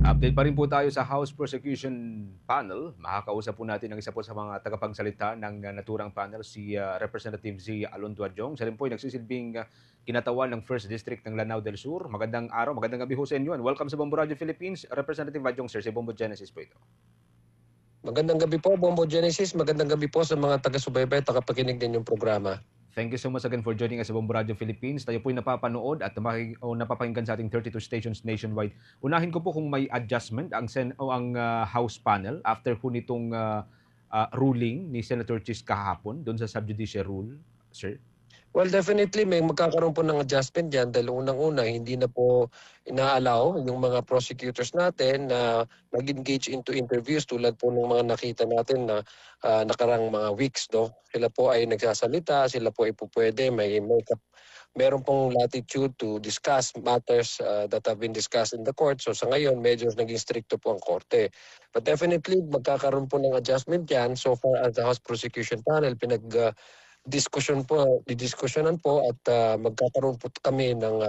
Update pa rin po tayo sa House Prosecution Panel. Makakausap po natin ang isa po sa mga tagapagsalita ng naturang panel, si Representative Z. Alon Tuadjong. Siya rin po ay nagsisilbing kinatawan ng 1st District ng Lanao del Sur. Magandang araw, magandang gabi ho sa inyo. And welcome sa Bombo Radio Philippines. Representative Adjong, sir, si Bombo Genesis po ito. Magandang gabi po, Bombo Genesis. Magandang gabi po sa mga taga-subaybay, tagapakinig din yung programa. Thank you so much again for joining us sa Bombo Radio Philippines. Tayo po ay napapanood at napapakinggan sa ating 32 stations nationwide. Unahin ko po kung may adjustment ang House panel after po nitong ruling ni Senator Chis kahapon doon sa subjudice rule, sir. Well, definitely may magkakaroon po ng adjustment dyan dahil unang-una hindi na po inaalaw yung mga prosecutors natin na mag-engage into interviews tulad po ng mga nakita natin na nakarang mga weeks. No? Sila po ay nagsasalita, sila po ay pupwede, meron pong latitude to discuss matters that have been discussed in the court. So sa ngayon, medyo naging stricto po ang korte. But definitely magkakaroon po ng adjustment yan. So far as the House Prosecution Panel, didiskusyonan po at magkakaroon po kami ng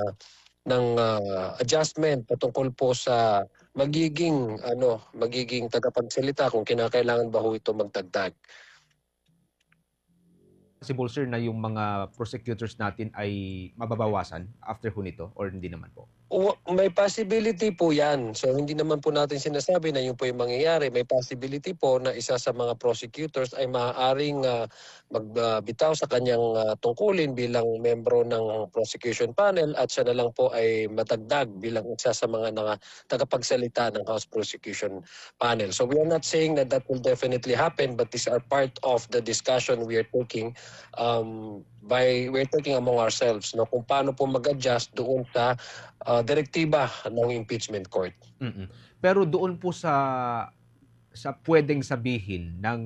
adjustment patungkol po sa magiging tagapagsalita kung kinakailangan ba ho ito magdagdag. Possible, sir, na yung mga prosecutors natin ay mababawasan after ho nito or hindi naman po? May possibility po yan. So hindi naman po natin sinasabi na yun po yung mangyayari. May possibility po na isa sa mga prosecutors ay maaaring magbitaw sa kanyang tungkulin bilang membro ng prosecution panel at siya na lang po ay matagdag bilang isa sa mga tagapagsalita ng House Prosecution Panel. So we are not saying that will definitely happen, but these are part of the discussion we are taking we're taking among ourselves, no, kung paano po mag-adjust doon sa direktiba ng impeachment court. Pero doon po sa pwedeng sabihin ng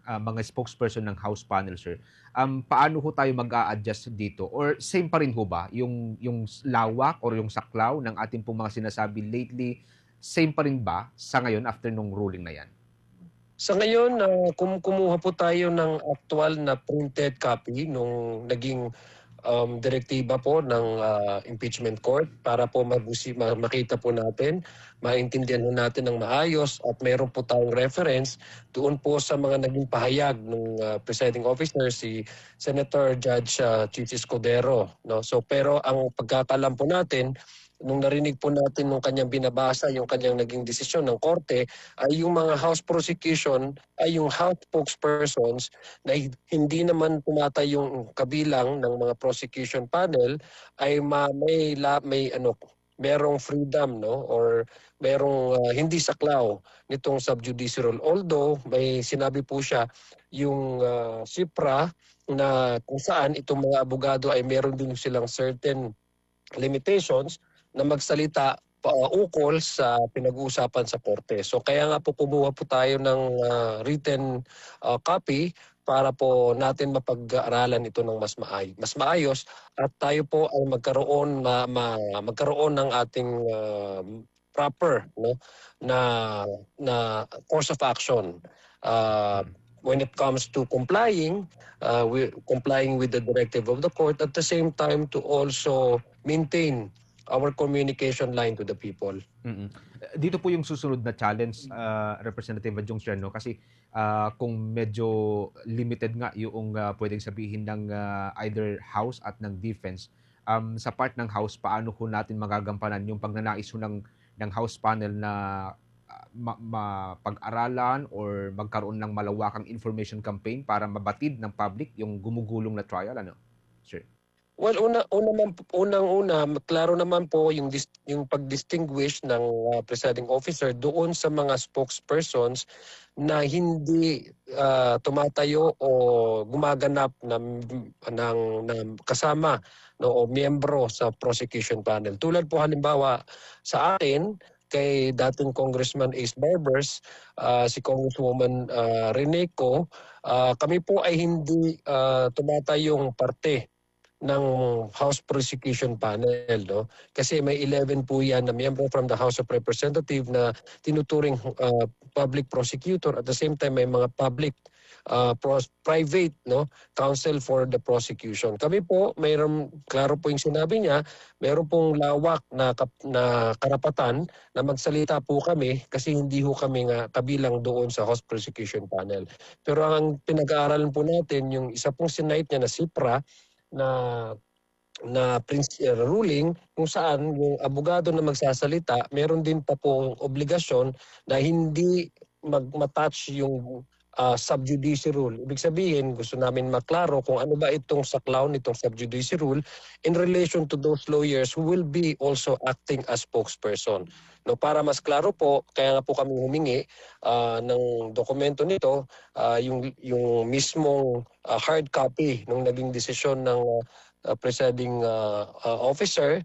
mga spokesperson ng House panel, sir, paano ho tayo mag-a-adjust dito? Or same pa rin ho ba yung lawak or yung saklaw ng ating pong mga sinasabi lately, same pa rin ba sa ngayon after nung ruling na yan? Sa ngayon, kumuha po tayo ng actual na printed copy nung naging direktiba po ng impeachment court para po makita po natin, maintindihan natin ng maayos at meron po tayong reference doon po sa mga naging pahayag ng presiding officer, si Senator Judge Chichis Cordero. No? So, pero ang pagkakalam po natin, nung narinig po natin nung kanyang binabasa, yung kanyang naging desisyon ng korte, ay yung mga House prosecution, ay yung House spokespersons na hindi naman tumatay yung kabilang ng mga prosecution panel ay merong freedom, no, or merong hindi saklaw nitong subjudice rule. Although may sinabi po siya yung SIPRA na kung saan itong mga abogado ay meron din silang certain limitations na magsalita ukol sa pinag-uusapan sa korte. So kaya nga po kumuha po tayo ng written copy para po natin mapag-aralan ito ng mas maayos at tayo po ay magkaroon ng ating proper, no, na course of action when it comes to complying with the directive of the court, at the same time to also maintain our communication line to the people. Dito po yung susunod na challenge, Representative Adjong Sierno, kasi kung medyo limited nga yung pwedeng sabihin ng either House at ng Defense, sa part ng House, paano ho natin magagampanan yung pagnanais ho ng House panel na mapag-aralan or magkaroon ng malawakang information campaign para mabatid ng public yung gumugulong na trial, ano, sir? Well, unang-una, klaro naman po yung pag-distinguish ng presiding officer doon sa mga spokespersons na hindi tumatayo o gumaganap ng kasama, no, o miyembro sa prosecution panel. Tulad po halimbawa sa atin, kay dating Congressman Ace Barbers, si Congresswoman Reneco, kami po ay hindi tumatayong parte, ng House Prosecution Panel, no? Kasi may 11 po yan na miyembro from the House of Representative na tinuturing public prosecutor. At the same time, may mga public private, no, counsel for the prosecution. Kami po, mayroon, klaro po yung sinabi niya, mayroon pong lawak na karapatan na magsalita po kami kasi hindi ho kami nga kabilang doon sa House Prosecution Panel. Pero ang pinag-aaralan po natin, yung isa pong sinite niya na SIPRA, na ruling kung saan yung abogado na magsasalita, meron din pa pong obligasyon na hindi mag-matouch yung sub judice rule. Ibig sabihin, gusto namin maklaro kung ano ba itong saklaw nitong sub judice rule in relation to those lawyers who will be also acting as spokesperson. No, para mas klaro po, kaya nga po kami humingi ng dokumento nito, yung mismong hard copy nung naging desisyon ng presiding officer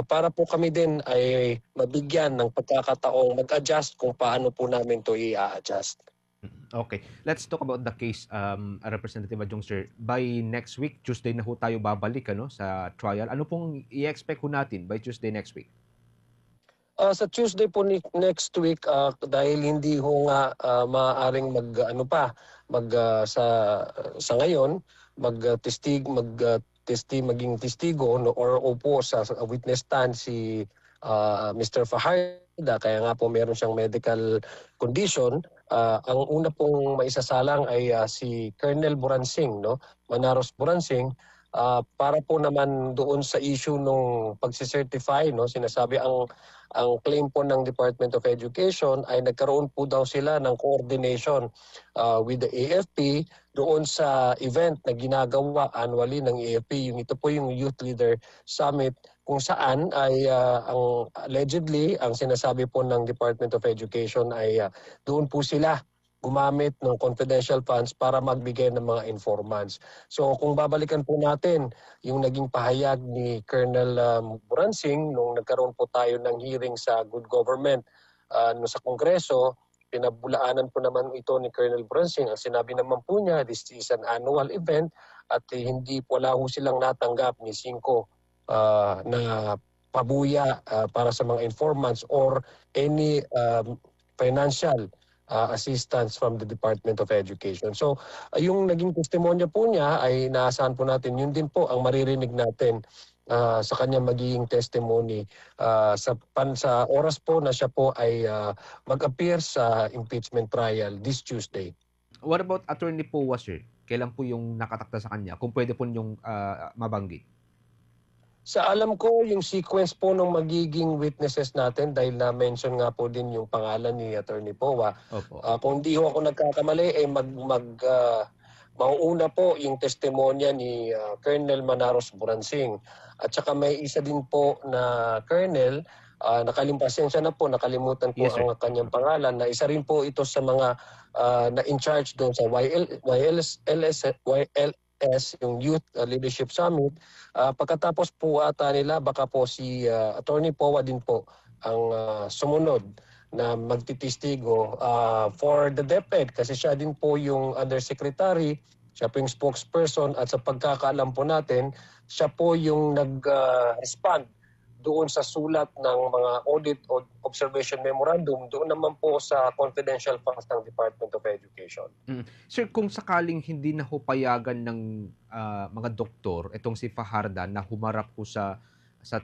para po kami din ay mabigyan ng pagkakataong mag-adjust kung paano po namin to i-adjust. Okay. Let's talk about the case, Representative Adjong, sir. By next week, Tuesday na ho tayo babalik sa trial. Ano pong i-expect ho natin by Tuesday next week? Sa Tuesday po next week, dahil hindi ho nga maaaring sa ngayon maging testigo, no, or upo sa witness stand si Mr. Fajarda, kaya nga po meron siyang medical condition. Ang una pong maisasalang ay si Colonel Buransing, no, Manaros Buransing, para po naman doon sa issue nung pagsicertify, no, sinasabi ang claim po ng Department of Education ay nagkaroon po daw sila ng coordination with the AFP doon sa event na ginagawa annually ng AFP. Ito po yung Youth Leader Summit kung saan ay allegedly ang sinasabi po ng Department of Education ay doon po sila gumamit ng confidential funds para magbigay ng mga informants. So kung babalikan po natin yung naging pahayag ni Colonel Buransing nung nagkaroon po tayo ng hearing sa Good Government sa Kongreso, pinabulaanan po naman ito ni Colonel Buransing. Ang sinabi naman po niya, this is an annual event at wala ho silang natanggap ni Cinco na pabuya para sa mga informants or any financial assistance from the Department of Education. So yung naging testimonya po niya ay naasahan po natin, yun din po ang maririnig natin sa kanyang magiging testimony sa oras po na siya po ay mag-appear sa impeachment trial this Tuesday. What about Attorney Powa, sir? Kailan po yung nakatakda sa kanya? Kung pwede po yung mabanggit. Sa alam ko, yung sequence po ng magiging witnesses natin, dahil na-mention nga po din yung pangalan ni Attorney Powa, kung di ho ako nagkakamali, mauuna po yung testimonya ni Colonel Manaros Buransing. At saka may isa din po na Colonel, nakalimutan po Yes, ang kanyang pangalan, na isa rin po ito sa mga na in charge doon sa YLS, yung Youth Leadership Summit. Pagkatapos po ata nila, baka po si Attorney Powa din po ang sumunod na magtitistigo for the DepEd kasi siya din po yung undersecretary, siya po yung spokesperson at sa pagkakaalam po natin, siya po yung nag-respond doon sa sulat ng mga audit o observation memorandum, doon naman po sa confidential funds ng Department of Education. Sir, kung sakaling hindi na ho payagan ng mga doktor itong si Fajarda na humarap po sa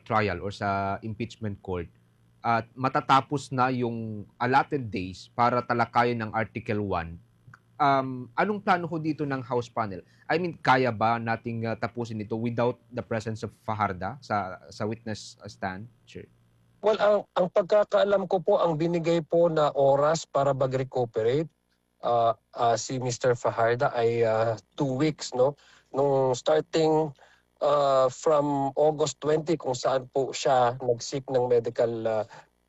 trial or sa impeachment court at matatapos na yung allotted days para talakayin ng Article 1, anong plano ho dito ng House panel? I mean, kaya ba nating tapusin ito without the presence of Fajarda sa witness stand? Sure. Well, ang pagkakaalam ko po, ang binigay po na oras para mag-recuperate si Mr. Fajarda ay 2 weeks, no? Nung starting from August 20 kung saan po siya nag-seek ng medical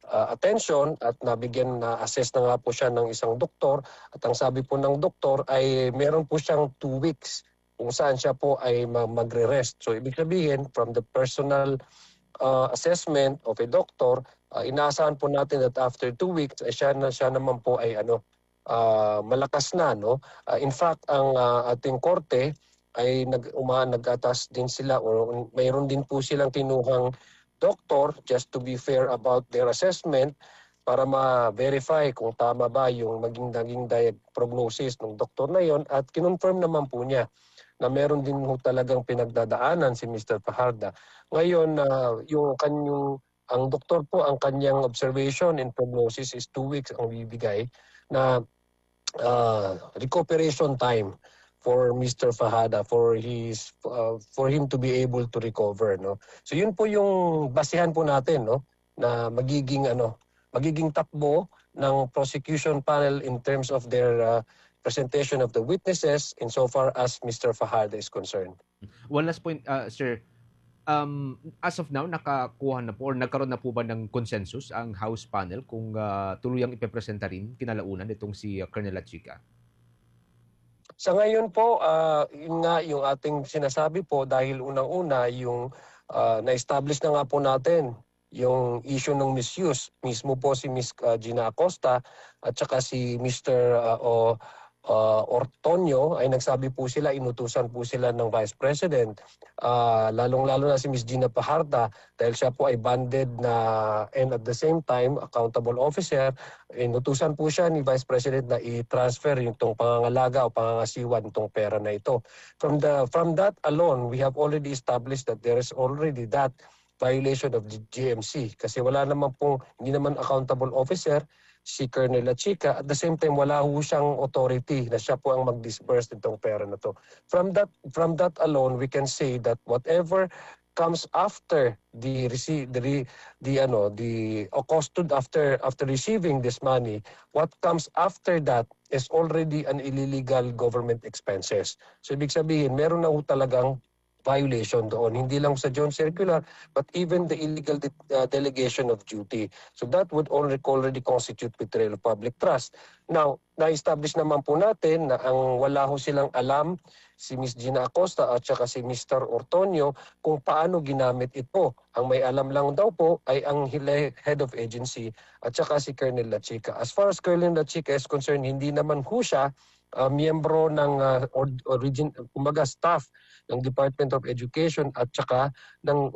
attention at nabigyan na assess na nga po siya ng isang doktor at ang sabi po ng doktor ay meron po siyang 2 weeks kung saan siya po ay magre-rest. So ibig sabihin from the personal assessment of a doctor, inaasahan po natin that after 2 weeks ay siya naman po ay malakas na, no. In fact ang ating korte ay nag-atas din sila o mayroon din po silang kinuhang doktor just to be fair about their assessment para ma-verify kung tama ba yung naging prognosis ng doktor na yon at kinonfirm naman po niya na meron din ho talagang pinagdadaanan si Mr. Fajardo. Ngayon, ang doktor po, ang kanyang observation and prognosis is 2 weeks ang bibigay na recuperation time for Mr. Fajada for him to be able to recover, no. So yun po yung basihan po natin, no, na magiging takbo ng prosecution panel in terms of their presentation of the witnesses insofar as Mr. Fajada is concerned. One last point, sir. As of now, nakakuha na po or nagkaroon na po ba ng consensus ang House panel kung tuluyang ipepresenta rin kinalaunan itong si Colonel Lachica? Sa ngayon po, yun nga yung ating sinasabi po dahil unang-una yung na-establish na nga po natin yung issue ng misuse. Mismo po si Ms. Gina Acosta at saka si Mr. Ortonio ay nagsabi po sila, inutusan po sila ng Vice President. Lalong-lalo na si Ms. Gina Pajarda dahil siya po ay banded na and at the same time accountable officer, inutusan po siya ni Vice President na i-transfer yung tong pangangalaga o pangangasiwa nitong pera na ito. From that alone, we have already established that there is already that violation of the GMC kasi hindi naman accountable officer si Colonel Lachica. At the same time, wala ho siyang authority na siya po ang mag-disperse nitong pera na to. From that alone, we can say that whatever comes after after receiving this money, what comes after that is already an illegal government expenses. So ibig sabihin, meron na ho talagang violation doon. Hindi lang sa Jones Circular, but even the illegal delegation of duty. So that would already constitute betrayal of public trust. Now, na-establish naman po natin na ang wala ho silang alam si Ms. Gina Acosta at saka si Mr. Ortonio kung paano ginamit ito. Ang may alam lang daw po ay ang head of agency at saka si Colonel Lachica. As far as Colonel Lachica is concerned, hindi naman ho siya miyembro ng staff ng Department of Education at saka ng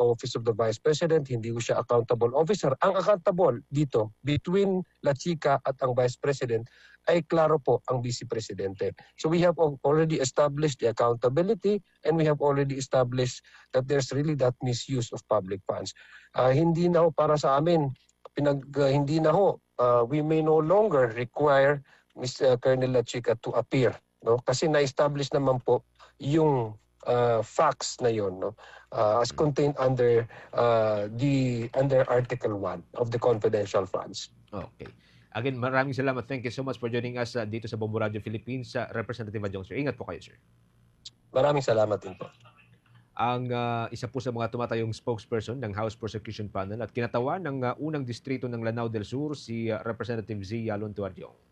Office of the Vice President. Hindi ko siya accountable officer. Ang accountable dito between Lachica at ang Vice President ay klaro po ang Vice Presidente. So we have already established the accountability and we have already established that there's really that misuse of public funds. Hindi na ho para sa amin, we may no longer require Mr. Colonel Lachica to appear, no? Kasi na-establish naman po yung facts na yon, no? As contained under Article 1 of the Confidential Funds. Okay. Again, maraming salamat. Thank you so much for joining us dito sa Bombo Radio Philippines, Representative Adjong, sir. Ingat po kayo, sir. Maraming salamat din po. Ang isa po sa mga tumatayong spokesperson ng House Prosecution Panel at kinatawan ng unang distrito ng Lanao del Sur, si Representative Z. Yalon Tuadyong.